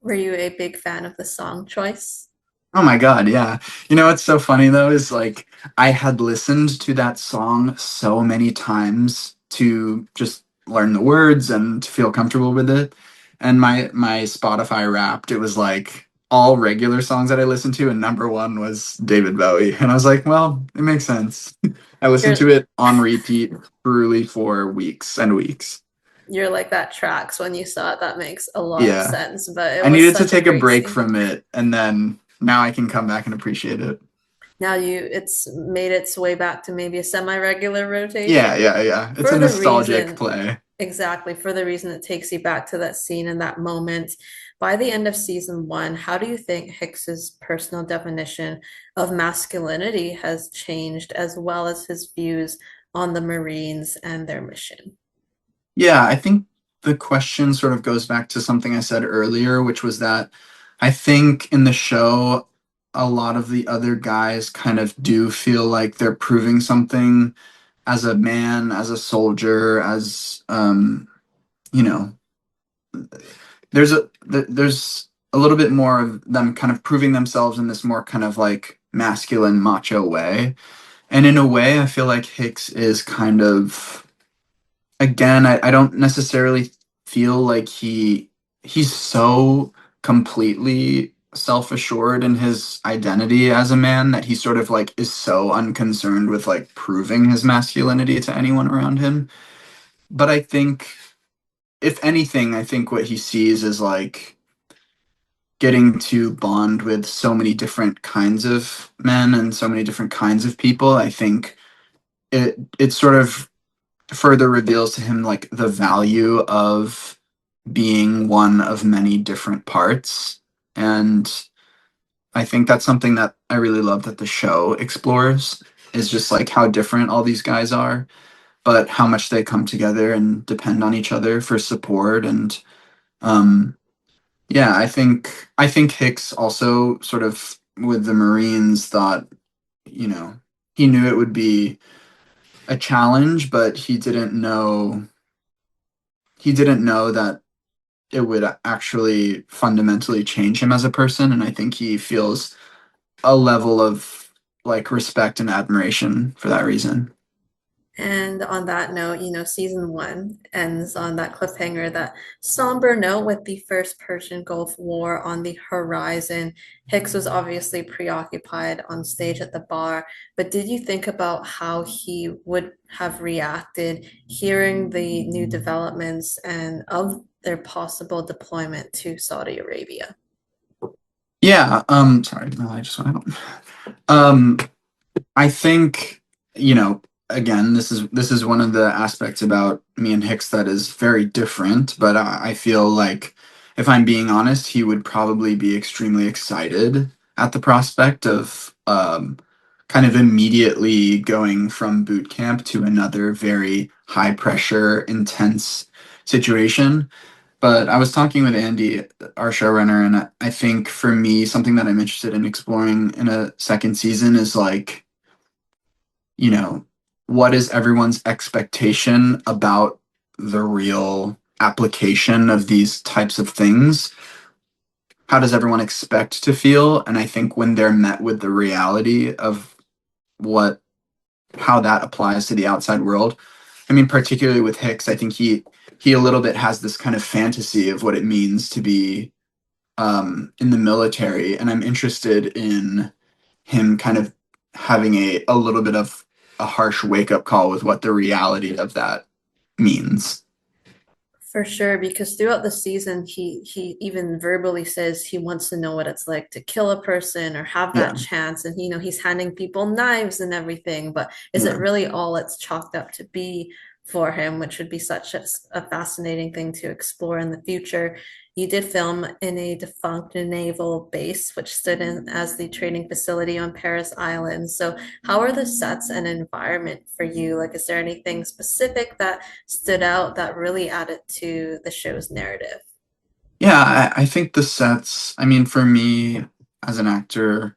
Were you a big fan of the song choice? Oh my God, yeah. What's so funny though is like I had listened to that song so many times to just learn the words and to feel comfortable with it. And my Spotify Wrapped, it was like all regular songs that I listened to, and number one was David Bowie. And I was like, well, it makes sense. I listened You're to it on repeat truly for weeks and weeks. you're like that tracks when you saw it. That makes a lot of Yeah. sense, but it I was needed to such a take a great break scene. from it, and then now I can come back and appreciate it. Now it's made its way back to maybe a semi-regular Yeah, rotation yeah, yeah. It's a for the nostalgic reason, play. exactly, for the reason it takes you back to that scene and that moment. By the end of season one, how do you think Hicks's personal definition of masculinity has changed, as well as his views on the Marines and their mission? Yeah, I think the question sort of goes back to something I said earlier, which was that I think in the show, a lot of the other guys kind of do feel like they're proving something as a man, as a soldier, as you know, there's a little bit more of them kind of proving themselves in this more kind of like masculine macho way. And in a way, I feel like Hicks is kind of, again, I don't necessarily feel like he's so completely self-assured in his identity as a man that he sort of like is so unconcerned with like proving his masculinity to anyone around him. But I think if anything, I think what he sees is like getting to bond with so many different kinds of men and so many different kinds of people. I think it sort of further reveals to him like the value of being one of many different parts. And I think that's something that I really love that the show explores, is just like how different all these guys are, but how much they come together and depend on each other for support. And um yeah, I think Hicks also sort of with the Marines thought, you know, he knew it would be a challenge, but he didn't know that it would actually fundamentally change him as a person. And I think he feels a level of like respect and admiration for that reason. And on that note, season one ends on that cliffhanger, that somber note with the first Persian Gulf War on the horizon. Hicks was obviously preoccupied on stage at the bar, but did you think about how he would have reacted hearing the new developments and of their possible deployment to Saudi Arabia? Yeah, sorry, no, I just went out. Um I think, again, this is one of the aspects about me and Hicks that is very different, but I feel like if I'm being honest, he would probably be extremely excited at the prospect of kind of immediately going from boot camp to another very high pressure, intense situation. But I was talking with Andy, our showrunner, and I think for me, something that I'm interested in exploring in a second season is like, you know, what is everyone's expectation about the real application of these types of things? How does everyone expect to feel? And I think when they're met with the reality of what how that applies to the outside world, I mean, particularly with Hicks, I think he a little bit has this kind of fantasy of what it means to be in the military, and I'm interested in him kind of having a little bit of a harsh wake up call with what the reality of that means. For sure, because throughout the season, he even verbally says he wants to know what it's like to kill a person or have Yeah, that chance. And he's handing people knives and everything, but is it yeah. really all it's chalked up to be for him, which would be such a fascinating thing to explore in the future. You did film in a defunct naval base, which stood in as the training facility on Paris Island. So, how are the sets and environment for you? Like, is there anything specific that stood out that really added to the show's narrative? Yeah, I think the sets, I mean, for me as an actor,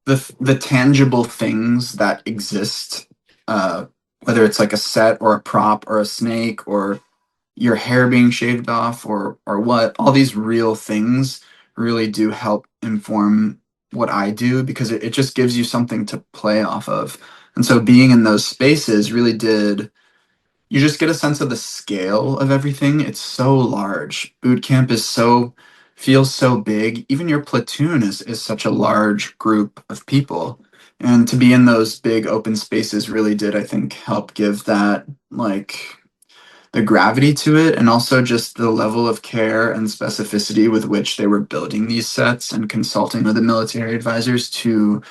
the tangible things that exist, uh, whether it's like a set or a prop or a snake or your hair being shaved off or what, all these real things really do help inform what I do because it just gives you something to play off of. And so being in those spaces really did you just get a sense of the scale of everything. It's so large. Boot camp is so feels so big. Even your platoon is such a large group of people. And to be in those big open spaces really did, I think, help give that like the gravity to it and also just the level of care and specificity with which they were building these sets and consulting with the military advisors to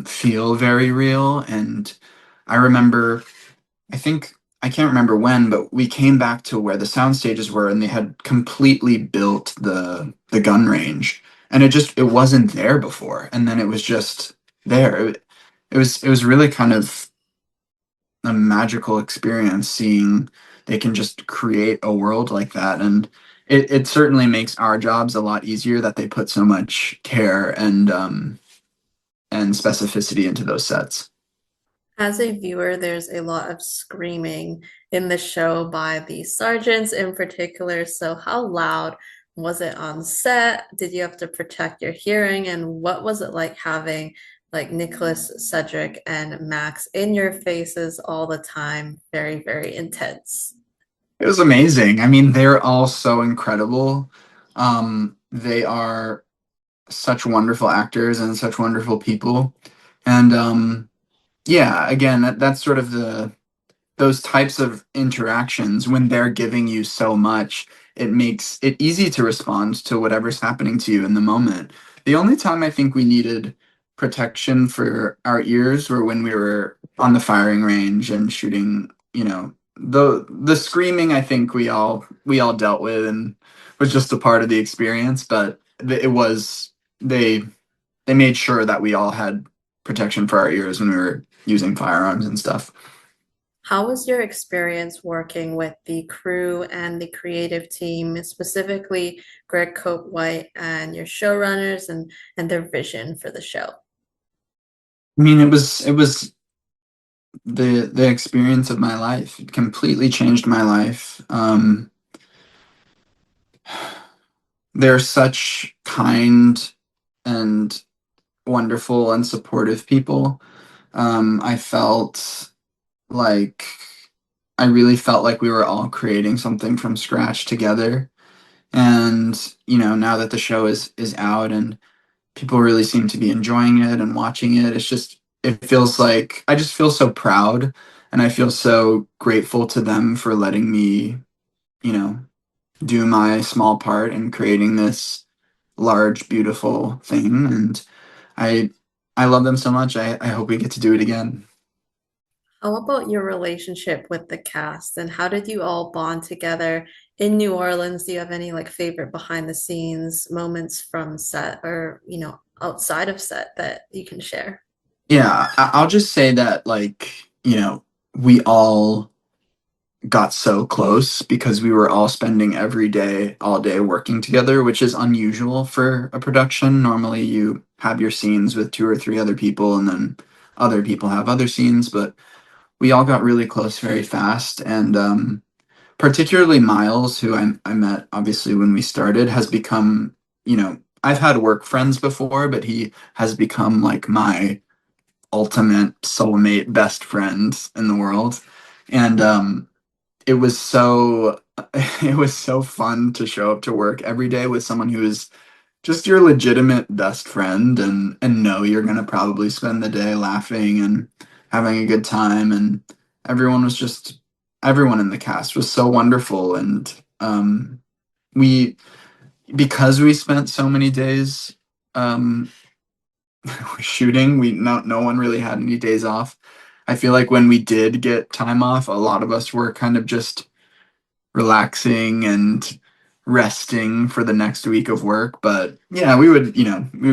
feel very real. And I remember I think I can't remember when, but we came back to where the sound stages were, and they had completely built the gun range, and it wasn't there before, and then it was just there. It was really kind of a magical experience seeing they can just create a world like that, and it certainly makes our jobs a lot easier that they put so much care and specificity into those sets. As a viewer, there's a lot of screaming in the show by the sergeants in particular. So, how loud was it on set? Did you have to protect your hearing? And what was it like having like Nicholas, Cedric, and Max in your faces all the time? Very, very intense. It was amazing. I mean, they're all so incredible. They are such wonderful actors and such wonderful people. And yeah, again, that's sort of those types of interactions when they're giving you so much, it makes it easy to respond to whatever's happening to you in the moment. The only time I think we needed protection for our ears were when we were on the firing range and shooting, the screaming I think we all dealt with and was just a part of the experience, but it was they they made sure that we all had protection for our ears when we were using firearms and stuff. How was your experience working with the crew and the creative team, specifically Greg Cope White and your showrunners and their vision for the show? I mean, it was the experience of my life. It completely changed my life. They're such kind and wonderful and supportive people. I felt like I really felt like we were all creating something from scratch together. And now that the show is out and people really seem to be enjoying it and watching it. It feels like I just feel so proud and I feel so grateful to them for letting me, you know, do my small part in creating this large, beautiful thing. And I I love them so much. I hope we get to do it again. How about your relationship with the cast and how did you all bond together in New Orleans? Do you have any like favorite behind the scenes moments from set or, outside of set that you can share? Yeah, I'll just say that we all got so close because we were all spending every day, all day working together, which is unusual for a production. Normally, you have your scenes with two or three other people, and then other people have other scenes, but we all got really close very fast. And particularly Miles, who I met obviously when we started, has become, I've had work friends before, but he has become like my ultimate soulmate best friend in the world. And it was so it was so fun to show up to work every day with someone who is just your legitimate best friend and know you're gonna probably spend the day laughing and having a good time and everyone was just everyone in the cast was so wonderful and we because we spent so many days um shooting, we no one really had any days off. I feel like when we did get time off, a lot of us were kind of just relaxing and resting for the next week of work. But yeah, we would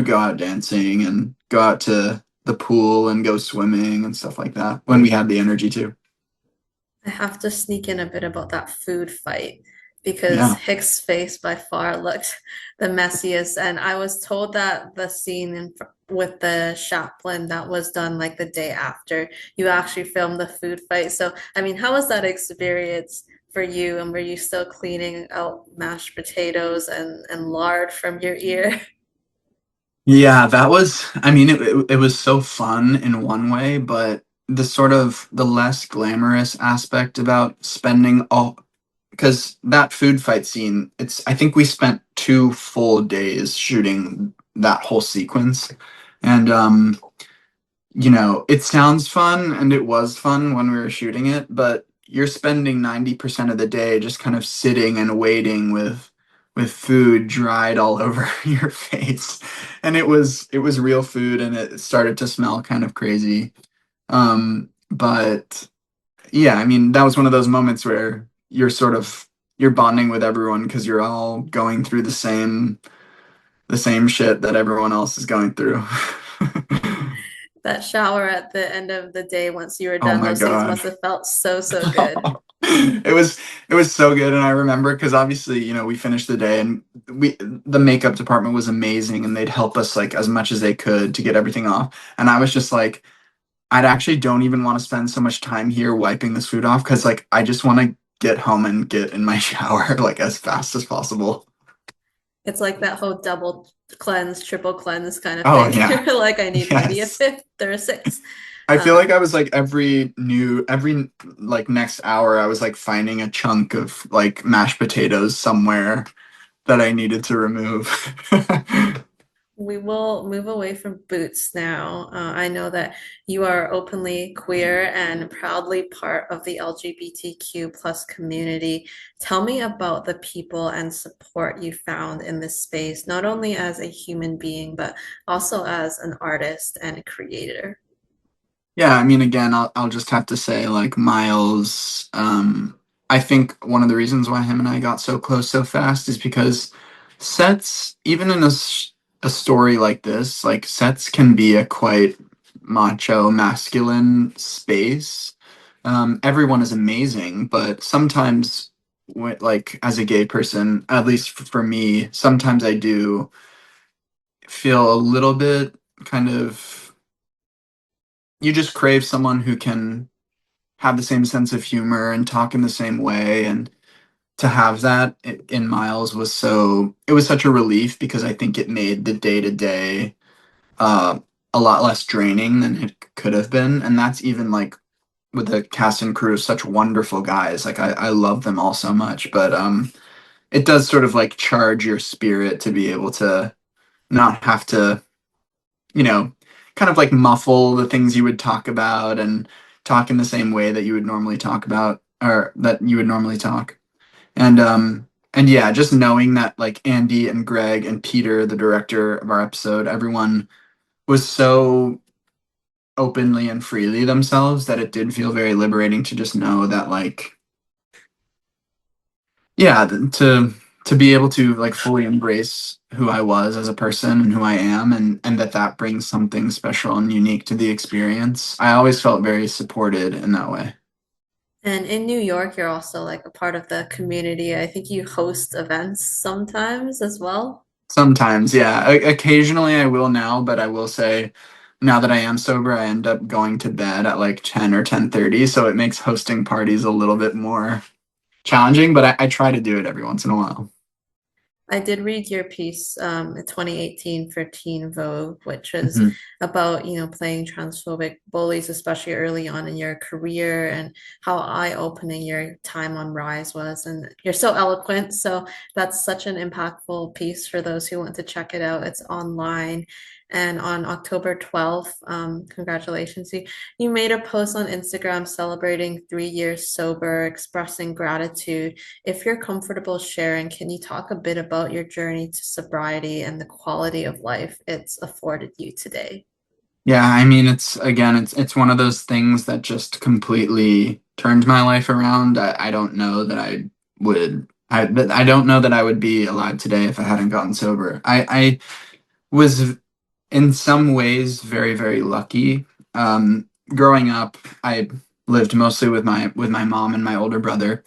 go out dancing and go out to the pool and go swimming and stuff like that when we had the energy to. I have to sneak in a bit about that food fight because Yeah. Hicks' face by far looked the messiest. And I was told that the scene with the chaplain that was done like the day after you actually filmed the food fight. So, I mean, how was that experience for you? And were you still cleaning out mashed potatoes and lard from your ear? Yeah, that was, I mean, it was so fun in one way, but the less glamorous aspect about spending all, because that food fight scene, I think we spent 2 full days shooting that whole sequence. And, it sounds fun and it was fun when we were shooting it, but you're spending 90% of the day just kind of sitting and waiting with food dried all over your face. And it was real food and it started to smell kind of crazy. But yeah, I mean, that was one of those moments where you're bonding with everyone because you're all going through the same shit that everyone else is going through. That shower at the end of the day, once you were Oh done, my those things God. must have felt so, so good. It was so good, and I remember because obviously, we finished the day, and the makeup department was amazing, and they'd help us like as much as they could to get everything off. And I was just like, I'd actually don't even want to spend so much time here wiping this food off because like I just want to get home and get in my shower like as fast as possible. It's like that whole double cleanse, triple cleanse kind of Oh thing. yeah, You're like, I need maybe a yes. fifth or a sixth. I feel like Um, I was like every like next hour I was like finding a chunk of like mashed potatoes somewhere that I needed to remove. we will move away from boots now. I know that you are openly queer and proudly part of the LGBTQ plus community. Tell me about the people and support you found in this space, not only as a human being, but also as an artist and a creator. Yeah, I mean, again, I'll just have to say, like Miles. I think one of the reasons why him and I got so close so fast is because sets, even in a story like this, like sets can be a quite macho, masculine space. Everyone is amazing, but sometimes, like as a gay person, at least for me, sometimes I do feel a little bit kind of. You just crave someone who can have the same sense of humor and talk in the same way, and to have that in Miles it was such a relief because I think it made the day to day a lot less draining than it could have been. And that's even like with the cast and crew of such wonderful guys, like I love them all so much, but it does sort of like charge your spirit to be able to not have to, you know, kind of like muffle the things you would talk about and talk in the same way that you would normally talk about, or that you would normally talk. And yeah, just knowing that like Andy and Greg and Peter, the director of our episode, everyone was so openly and freely themselves that it did feel very liberating to just know that like yeah, to be able to like fully embrace who I was as a person and who I am, and that brings something special and unique to the experience. I always felt very supported in that way. And in New York, you're also like a part of the community. I think you host events sometimes as well. Sometimes, yeah. Occasionally I will now, but I will say now that I am sober, I end up going to bed at like 10 or 10:30, so it makes hosting parties a little bit more challenging, but I try to do it every once in a while. I did read your piece in 2018 for Teen Vogue, which was Mhm. about, playing transphobic bullies, especially early on in your career, and how eye-opening your time on Rise was. And you're so eloquent, so that's such an impactful piece for those who want to check it out. It's online. And on October 12th, congratulations, you made a post on Instagram celebrating 3 years sober, expressing gratitude. If you're comfortable sharing, can you talk a bit about your journey to sobriety and the quality of life it's afforded you today? Yeah, I mean, it's again, it's one of those things that just completely turned my life around. I don't know that I don't know that I would be alive today if I hadn't gotten sober. I was in some ways very, very lucky. Growing up, I lived mostly with my mom and my older brother.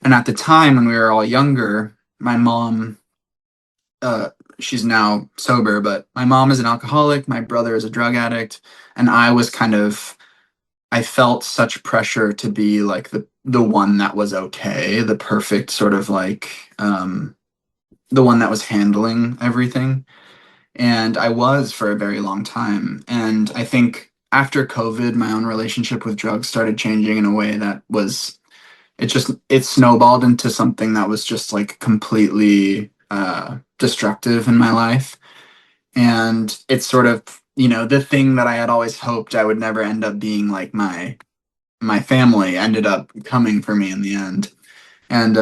And at the time when we were all younger, my mom, uh, she's now sober, but my mom is an alcoholic, my brother is a drug addict, and I felt such pressure to be like the one that was okay, the perfect sort of like the one that was handling everything. And I was for a very long time. And I think after COVID, my own relationship with drugs started changing in a way that was it snowballed into something that was just like completely destructive in my life. And it's sort of, the thing that I had always hoped I would never end up being like my family ended up coming for me in the end. And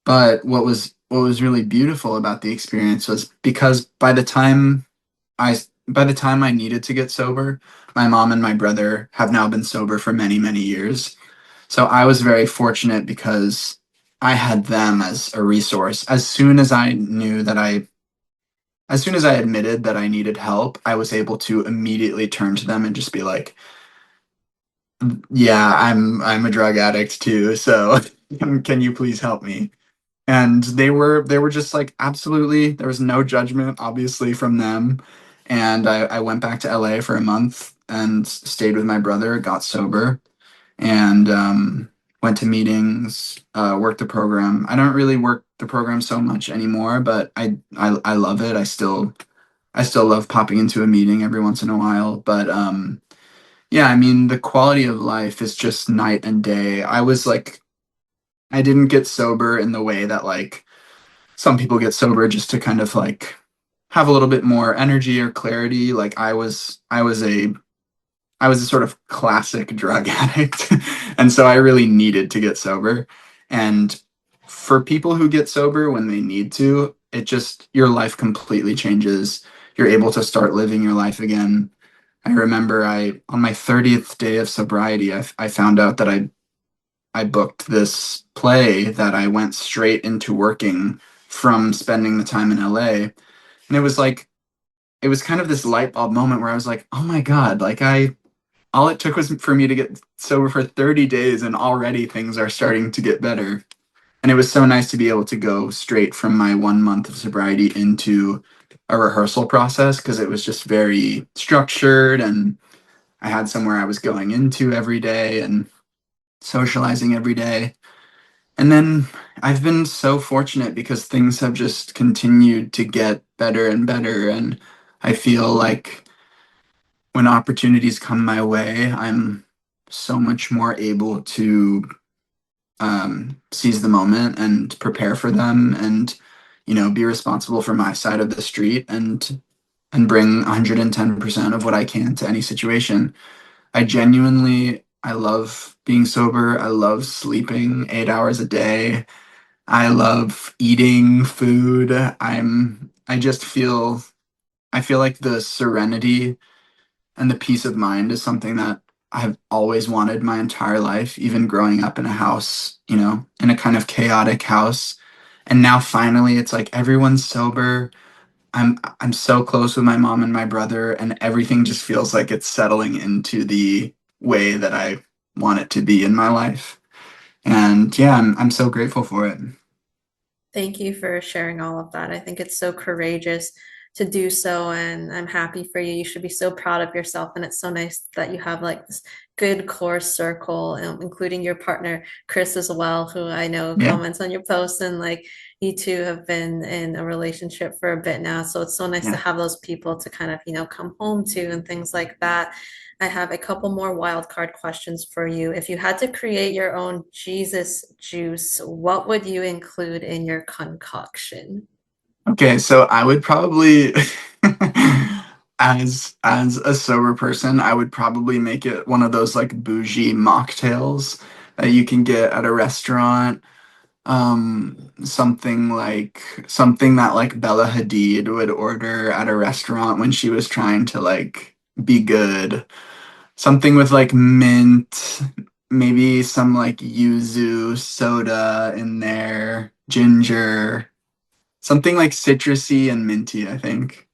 but what was really beautiful about the experience was because by the time I needed to get sober, my mom and my brother have now been sober for many, many years. So I was very fortunate because I had them as a resource. As soon as I admitted that I needed help, I was able to immediately turn to them and just be like, "Yeah, I'm a drug addict too, so can you please help me?" And they were just like, absolutely. There was no judgment, obviously, from them. And I went back to LA for a month and stayed with my brother, got sober, and went to meetings, worked the program. I don't really work the program so much anymore, but I love it. I still love popping into a meeting every once in a while. But yeah, I mean, the quality of life is just night and day. I didn't get sober in the way that like some people get sober just to kind of like have a little bit more energy or clarity. Like I was a sort of classic drug addict. And so I really needed to get sober. And for people who get sober when they need to, it just, your life completely changes. You're able to start living your life again. I remember on my 30th day of sobriety, I found out that I booked this play that I went straight into working from spending the time in LA. And it was kind of this light bulb moment where I was like, oh my God, all it took was for me to get sober for 30 days and already things are starting to get better. And it was so nice to be able to go straight from my 1 month of sobriety into a rehearsal process because it was just very structured and I had somewhere I was going into every day and socializing every day. And then I've been so fortunate because things have just continued to get better and better. And I feel like when opportunities come my way, I'm so much more able to seize the moment and prepare for them and, be responsible for my side of the street and bring 110% of what I can to any situation. I love being sober. I love sleeping 8 hours a day. I love eating food. I feel like the serenity and the peace of mind is something that I've always wanted my entire life, even growing up in a house, in a kind of chaotic house. And now finally it's like everyone's sober. I'm so close with my mom and my brother and everything just feels like it's settling into the way that I want it to be in my life. And yeah, I'm so grateful for it. Thank you for sharing all of that. I think it's so courageous to do so, and I'm happy for you. You should be so proud of yourself, and it's so nice that you have like this good core circle, including your partner Chris as well, who I know Yeah. comments on your posts, and like you two have been in a relationship for a bit now. So it's so nice to Yeah. have those people to kind of, come home to and things like that. I have a couple more wild card questions for you. If you had to create your own Jesus juice, what would you include in your concoction? Okay, so I would probably as a sober person, I would probably make it one of those like bougie mocktails that you can get at a restaurant. Something that like Bella Hadid would order at a restaurant when she was trying to like be good. Something with like mint, maybe some like yuzu soda in there, ginger, something like citrusy and minty, I think.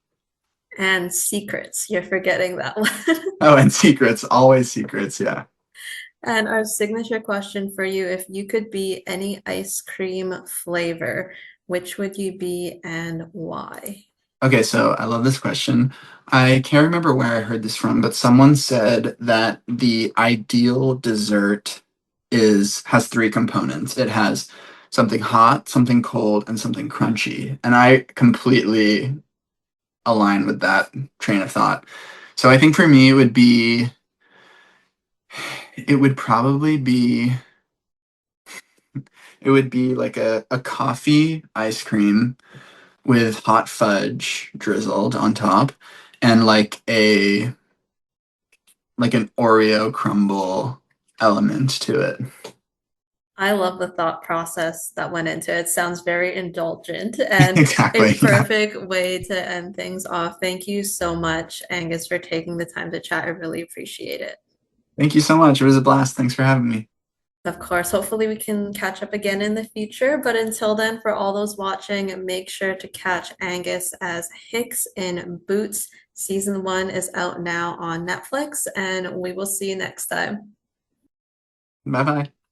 And secrets, you're forgetting that one. Oh, and secrets, always secrets, yeah. And our signature question for you, if you could be any ice cream flavor, which would you be and why? Okay, so I love this question. I can't remember where I heard this from, but someone said that the ideal dessert is has three components. It has something hot, something cold, and something crunchy. And I completely align with that train of thought. So I think for me it would probably be it would be like a coffee ice cream with hot fudge drizzled on top and like an Oreo crumble element to it. I love the thought process that went into it. It sounds very indulgent and a Exactly. Yeah. perfect way to end things off. Thank you so much, Angus, for taking the time to chat. I really appreciate it. Thank you so much. It was a blast. Thanks for having me. Of course, hopefully we can catch up again in the future. But until then, for all those watching, make sure to catch Angus as Hicks in Boots. Season 1 is out now on Netflix, and we will see you next time. Bye bye.